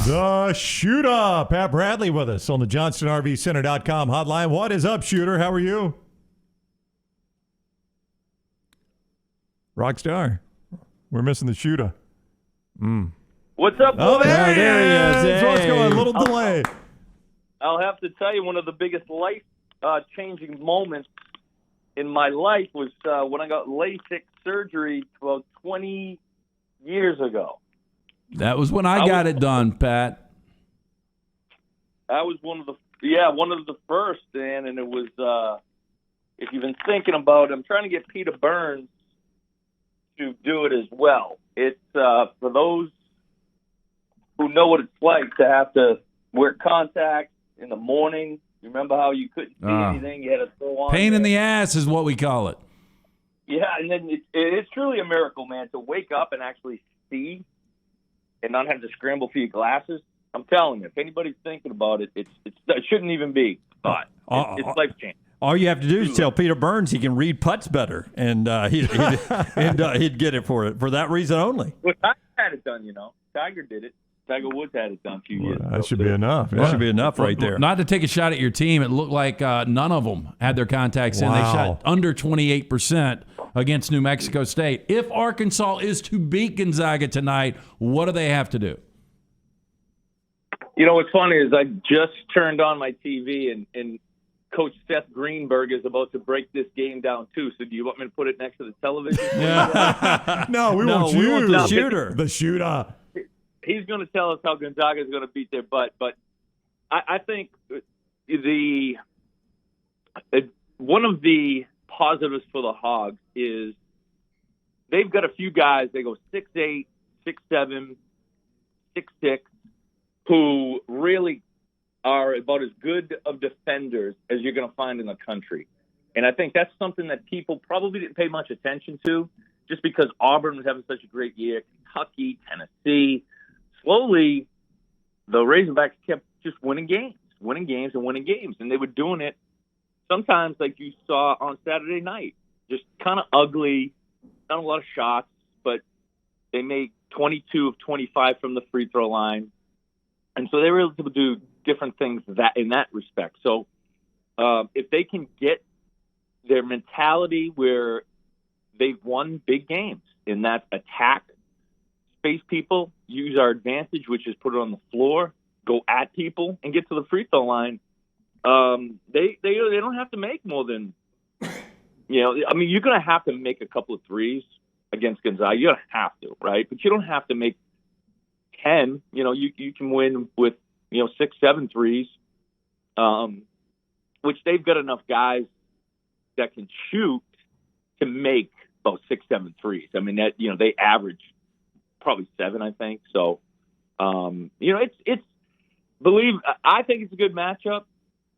The Shootah. Pat Bradley with us on the JohnstonRVCenter.com hotline. What is up, Shooter? How are you? Rockstar. We're missing the Shootah. What's up, boys? Oh, there he is. Hey. What's going on? A little delay. I'll have to tell you, one of the biggest life-changing moments in my life was when I got LASIK surgery about 20 years ago. That was when I got it done, Pat. I was one of the first, man, and it was, if you've been thinking about it, I'm trying to get Peter Burns to do it as well. It's for those who know what it's like to have to wear contacts in the morning. You remember how you couldn't see anything? You had to throw on. Pain in the ass is what we call it. Yeah, and then it's truly a miracle, man, to wake up and actually see and not have to scramble for your glasses. I'm telling you, if anybody's thinking about it, it shouldn't even be thought. It's life-changing. All you have to do is tell Peter Burns he can read putts better, and he'd get it for that reason only. Well, Tiger had it done, Tiger did it. Tiger Woods had it done a few years ago. That should be enough. That should be enough right there. Not to take a shot at your team, it looked like none of them had their contacts in. They shot under 28% against New Mexico State. If Arkansas is to beat Gonzaga tonight, what do they have to do? What's funny is I just turned on my TV, and Coach Seth Greenberg is about to break this game down, too. So do you want me to put it next to the television? No, we want the Shooter. The Shootah. He's going to tell us how Gonzaga is going to beat their butt. But I think one of the positives for the Hogs is they've got a few guys. They go 6'8", 6'7", 6'6", who really are about as good of defenders as you're going to find in the country. And I think that's something that people probably didn't pay much attention to just because Auburn was having such a great year, Kentucky, Tennessee. Slowly, the Razorbacks kept just winning games. And they were doing it sometimes like you saw on Saturday night, just kind of ugly, not a lot of shots, but they made 22 of 25 from the free throw line. And so they were able to do different things in that respect. So if they can get their mentality where they've won big games in that attack, space people, use our advantage, which is put it on the floor, go at people, and get to the free throw line, they don't have to make more than, you're going to have to make a couple of threes against Gonzaga. You're going to have to, right? But you don't have to make 10. You can win with 6, 7 threes, which they've got enough guys that can shoot to make about 6, 7 threes. I mean, that they average probably 7, I think. So, I think it's a good matchup.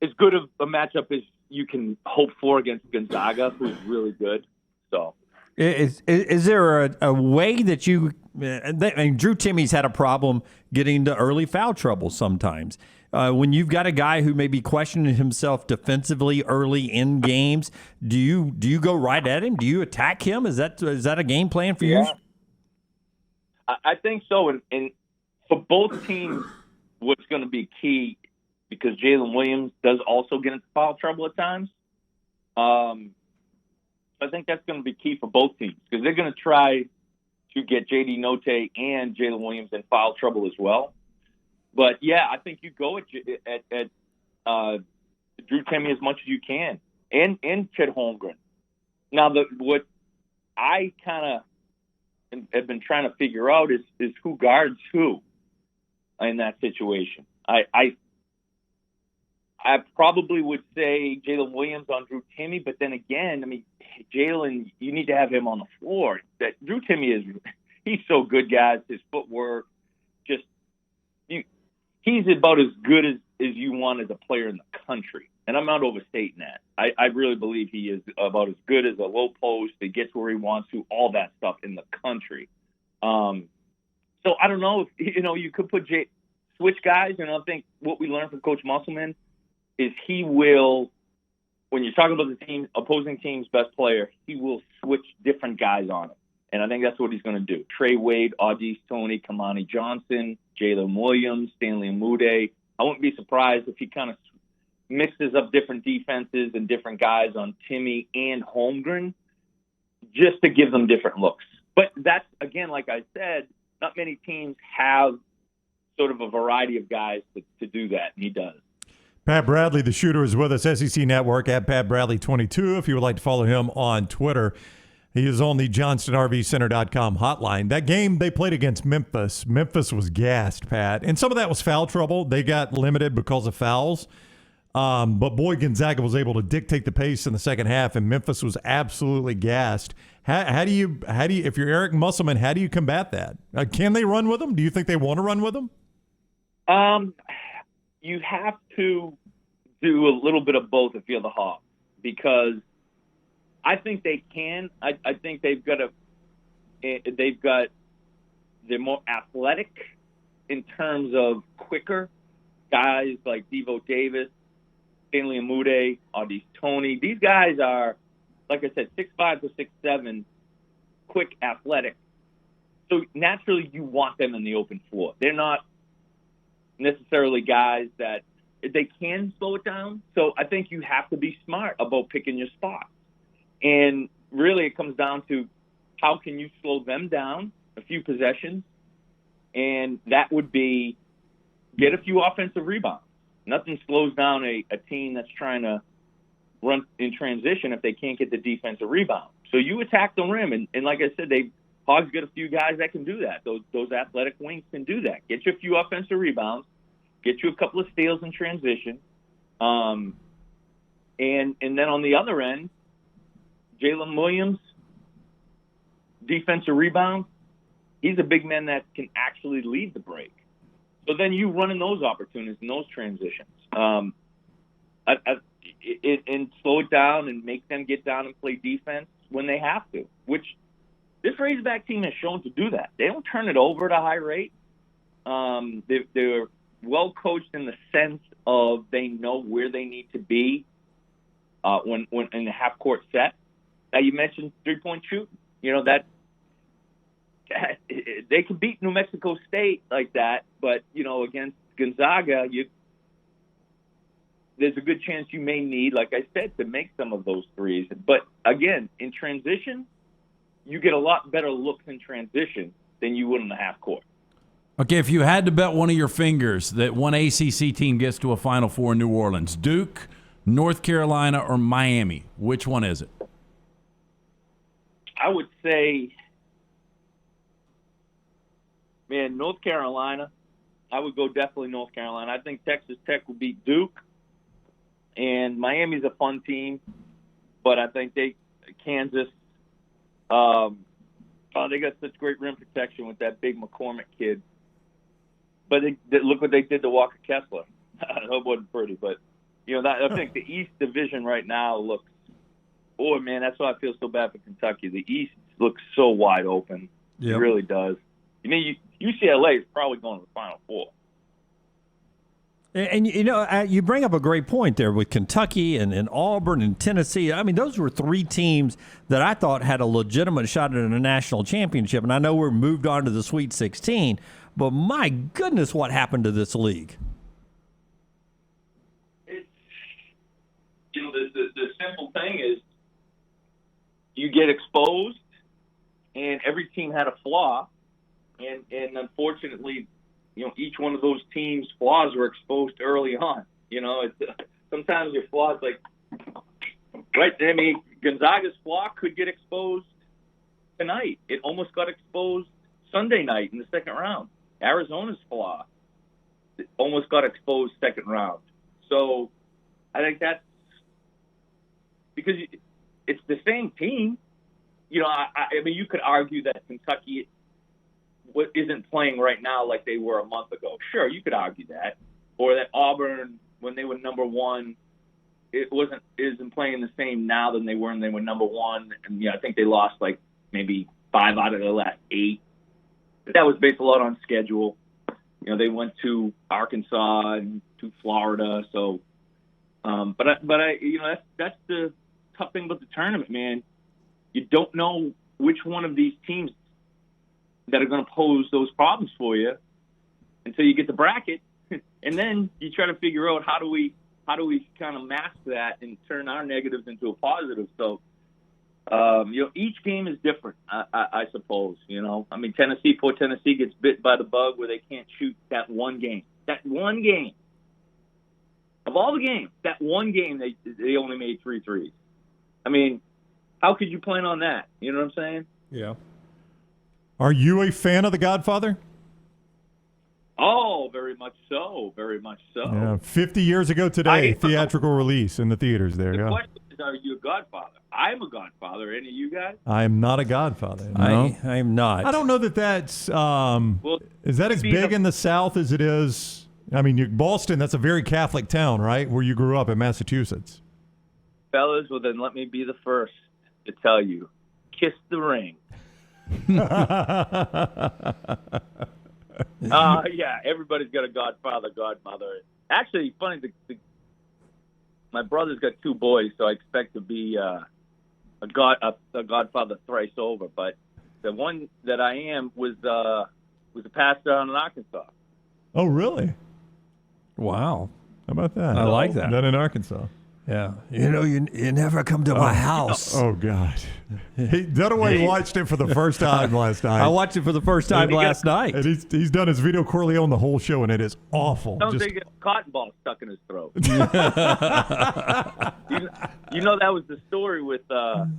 As good of a matchup as you can hope for against Gonzaga, who's really good. So, is there a way that you? Drew Timmy's had a problem getting to early foul trouble sometimes. When you've got a guy who may be questioning himself defensively early in games, do you go right at him? Do you attack him? Is that a game plan for you? I think so. And for both teams, what's going to be key, because Jalen Williams does also get into foul trouble at times. I think that's going to be key for both teams because they're going to try to get J.D. Note and Jalen Williams in foul trouble as well. But, yeah, I think you go at Drew Timme as much as you can and Chet Holmgren. Now, what I kind of have been trying to figure out is who guards who in that situation. I probably would say Jalen Williams on Drew Timme, but then again, Jalen, you need to have him on the floor. That Drew Timme he's so good, guys. His footwork, he's about as good as you want as a player in the country. And I'm not overstating that. I really believe he is about as good as a low post. He gets where he wants to, all that stuff in the country. So I don't know if, you could put switch guys. And I think what we learned from Coach Musselman is he will, when you're talking about the opposing team's best player, he will switch different guys on it. And I think that's what he's going to do. Trey Wade, Audice Toney, Kamani Johnson, Jalen Williams, Stanley Amude. I wouldn't be surprised if he kind of mixes up different defenses and different guys on Timmy and Holmgren just to give them different looks. But that's, again, like I said, not many teams have sort of a variety of guys to do that, and he does. Pat Bradley, the shooter, is with us, SEC Network, at Pat Bradley22, if you would like to follow him on Twitter. He is on the JohnstonRVCenter.com hotline. That game they played against Memphis was gassed, Pat. And some of that was foul trouble. They got limited because of fouls. But boy, Gonzaga was able to dictate the pace in the second half, and Memphis was absolutely gassed. How do you, if you're Eric Musselman, how do you combat that? Can they run with them? Do you think they want to run with them? You have to do a little bit of both if you're the Hawks, because I think they can. I think they're more athletic in terms of quicker guys like Devo Davis, Stanley Amude, Audice Toney. These guys are, like I said, 6'5" to 6'7", quick, athletic. So naturally you want them in the open floor. They're not necessarily guys that they can slow it down. So I think you have to be smart about picking your spots. And really it comes down to how can you slow them down a few possessions, and that would be get a few offensive rebounds. Nothing slows down a team that's trying to run in transition if they can't get the defensive rebound. So you attack the rim, and like I said, Hogs got a few guys that can do that. Those athletic wings can do that. Get you a few offensive rebounds, get you a couple of steals in transition, and then on the other end, Jalen Williams, defensive rebound, he's a big man that can actually lead the break. So then you run in those opportunities and those transitions, and slow it down and make them get down and play defense when they have to, which this Razorback team has shown to do that. They don't turn it over at a high rate. They're well coached in the sense of they know where they need to be when in the half court set. Now you mentioned 3-point shooting. You know that they can beat New Mexico State like that, but against Gonzaga, there's a good chance you may need, like I said, to make some of those threes. But again, in transition, you get a lot better looks in transition than you would in the half court. Okay, if you had to bet one of your fingers that one ACC team gets to a Final Four in New Orleans, Duke, North Carolina, or Miami, which one is it? I would say, North Carolina. I would go definitely North Carolina. I think Texas Tech would beat Duke, and Miami's a fun team, but I think Kansas. They got such great rim protection with that big McCormick kid. But look what they did to Walker Kessler. That wasn't pretty, but I think the East Division right now looks. Oh man, that's why I feel so bad for Kentucky. The East looks so wide open. Yep. It really does. UCLA is probably going to the Final Four. And you bring up a great point there with Kentucky and Auburn and Tennessee. I mean, those were three teams that I thought had a legitimate shot at a national championship. And I know we're moved on to the Sweet 16, but my goodness, what happened to this league? The simple thing is you get exposed, and every team had a flaw, and unfortunately, each one of those teams' flaws were exposed early on. Sometimes your flaws, right? I mean, Gonzaga's flaw could get exposed tonight. It almost got exposed Sunday night in the second round. Arizona's flaw almost got exposed second round. So I think that's because it's the same team. I mean, you could argue that Kentucky isn't playing right now like they were a month ago. Sure, you could argue that. Or that Auburn, when they were number one, isn't playing the same now than they were when they were number one. And I think they lost maybe 5 out of their last 8. But that was based a lot on schedule. They went to Arkansas and to Florida. So, that's the tough thing about the tournament, man. You don't know which one of these teams that are going to pose those problems for you until you get the bracket, and then you try to figure out how do we kind of mask that and turn our negatives into a positive. So, each game is different, I suppose. I mean, poor Tennessee gets bit by the bug where they can't shoot that one game. That one game. Of all the games, that one game they only made 3 threes. I mean, how could you plan on that? You know what I'm saying? Yeah. Are you a fan of The Godfather? Oh, very much so. Very much so. Yeah, 50 years ago today, theatrical release in the theaters there. The Yeah. question is, are you a Godfather? I'm a Godfather. Any of you guys? I am not a Godfather. I am not. I don't know that that's is that as big in the South as it is? I mean, Boston, that's a very Catholic town, right? Where you grew up in Massachusetts. Fellas, well, then let me be the first to tell you. Kiss the ring. Yeah, everybody's got a Godfather, Godmother. Actually, funny, my brother's got 2 boys, so I expect to be a Godfather thrice over. But the one that I am was a pastor down in Arkansas. Oh, really? Wow. How about that? I like that. That in Arkansas. Yeah. You never come to my house. Oh, God. Dunaway watched it for the first time last night. I watched it for the first time last night. And he's done his Vito Corleone the whole show, and it is awful. Don't they get a cotton ball stuck in his throat? You know that was the story with Brando.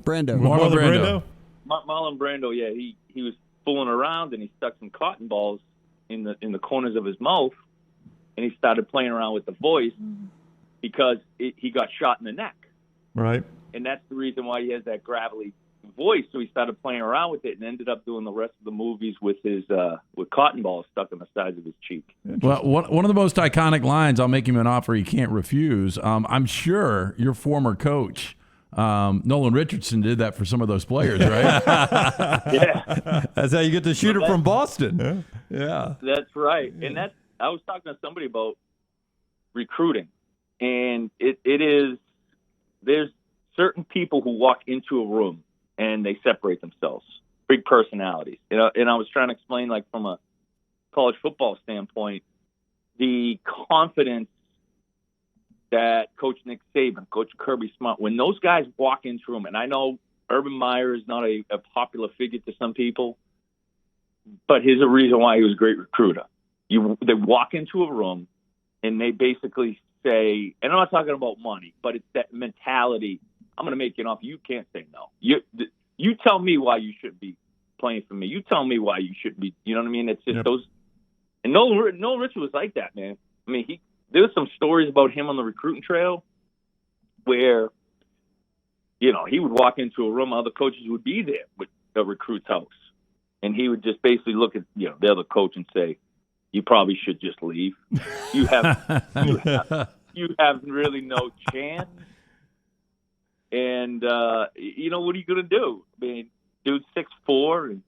Marlon Brando. Marlon Brando. Yeah, he was fooling around and he stuck some cotton balls in the corners of his mouth, and he started playing around with the voice because he got shot in the neck. Right. And that's the reason why he has that gravelly voice. So he started playing around with it and ended up doing the rest of the movies with his with cotton balls stuck on the sides of his cheek. Well, one of the most iconic lines, I'll make him an offer he can't refuse. I'm sure your former coach, Nolan Richardson, did that for some of those players, right? Yeah. That's how you get the shooter from Boston. Yeah. That's right. And I was talking to somebody about recruiting, and it is there's certain people who walk into a room and they separate themselves, big personalities. And I was trying to explain, like, from a college football standpoint, the confidence that Coach Nick Saban, Coach Kirby Smart, when those guys walk into a room, and I know Urban Meyer is not a popular figure to some people, but here's a reason why he was a great recruiter. They walk into a room and they basically say, and I'm not talking about money, but it's that mentality. I'm going to make you an offer. You can't say no. You tell me why you should be playing for me. You tell me why you should be. You know what I mean? It's just those. And Nolan Richard was like that, man. I mean, there was some stories about him on the recruiting trail where, he would walk into a room, other coaches would be there with the recruit's house, and he would just basically look at the other coach and say, "You probably should just leave. You have really no chance." And what are you going to do? I mean, dude's 6'4", and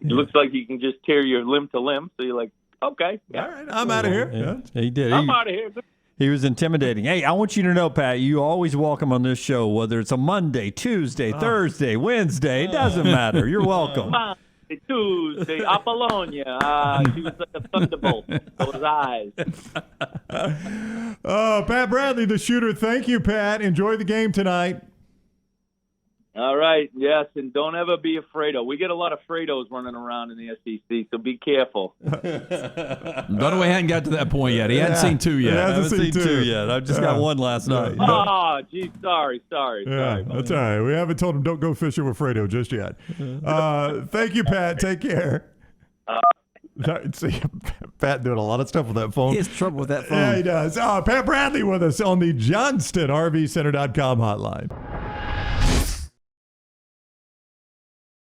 it looks like he can just tear your limb to limb. So you're like, okay, all right, I'm out of here. Yeah. He did. I'm out of here. He was intimidating. Hey, I want you to know, Pat, you always welcome on this show, whether it's a Monday, Tuesday, Thursday, Wednesday. It doesn't matter. You're welcome. Monday, Tuesday, Apollonia. She was like a thunderbolt. Those eyes. Pat Bradley, the shooter. Thank you, Pat. Enjoy the game tonight. All right, yes, and don't ever be afraid of. We get a lot of Fredos running around in the SEC, so be careful. Dunaway hadn't got to that point yet. He hadn't seen 2 yet. I haven't seen 2 yet. I've just got 1 last night. Oh, geez, sorry. Yeah, that's all right. We haven't told him don't go fishing with Fredo just yet. Thank you, Pat. Take care. See, Pat doing a lot of stuff with that phone. He has trouble with that phone. Yeah, he does. Pat Bradley with us on the JohnstonRVCenter.com hotline.